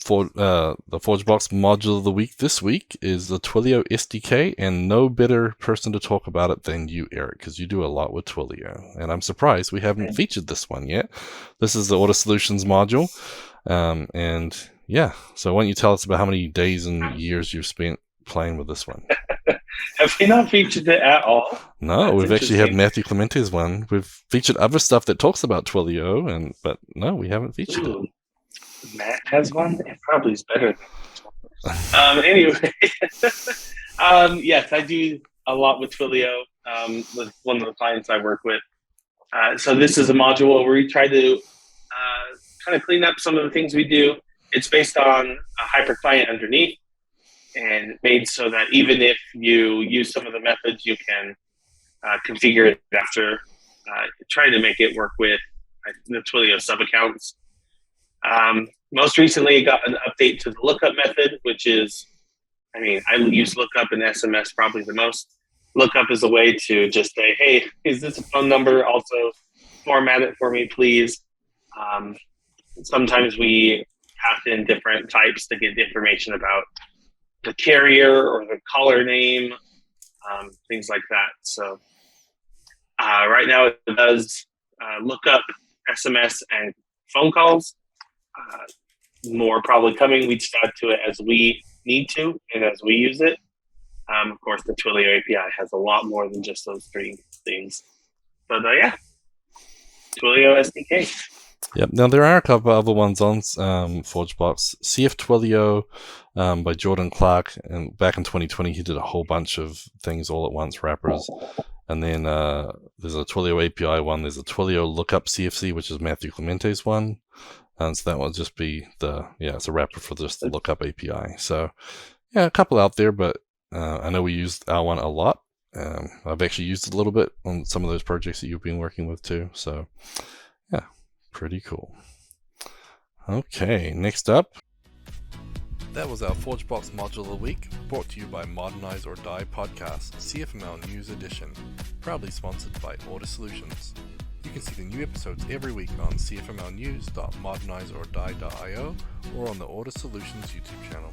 the ForgeBox module of the week this week is the Twilio SDK, and no better person to talk about it than you, Eric, because you do a lot with Twilio. And I'm surprised we haven't featured this one yet. This is the Order Solutions module. And yeah, so why don't you tell us about how many days and years you've spent playing with this one? Have we not featured it at all? No, we've actually had Matthew Clemente's one. We've featured other stuff that talks about Twilio, but no, we haven't featured it. Matt has one? It probably is better than anyway. Yes, I do a lot with Twilio, with one of the clients I work with. So this is a module where we try to kind of clean up some of the things we do. It's based on a hyperclient underneath, and made so that even if you use some of the methods, you can configure it after, trying to make it work with the Twilio sub-accounts. Most recently, I got an update to the lookup method, which is, I use lookup and SMS probably the most. Lookup is a way to just say, hey, is this a phone number? Also, format it for me, please. Sometimes we pass in different types to get information about the carrier or the caller name, things like that. So right now it does lookup, SMS, and phone calls. More probably coming. We just add to it as we need to and as we use it. Of course, the Twilio API has a lot more than just those three things. But yeah, Twilio SDK. Yep. Now there are a couple other ones on ForgeBox. CF Twilio by Jordan Clark, and back in 2020 he did a whole bunch of things all at once, wrappers. And then there's a Twilio API one. There's a Twilio Lookup CFC, which is Matthew Clemente's one. And so that will just be it's a wrapper for just the Lookup API. So yeah, a couple out there, but I know we used our one a lot. I've actually used it a little bit on some of those projects that you've been working with too. So yeah, pretty cool. Okay, next up. That was our ForgeBox module of the week, brought to you by Modernize or Die Podcast, CFML News Edition, proudly sponsored by Order Solutions. You can see the new episodes every week on cfmlnews.modernizeordie.io or on the Order Solutions YouTube channel.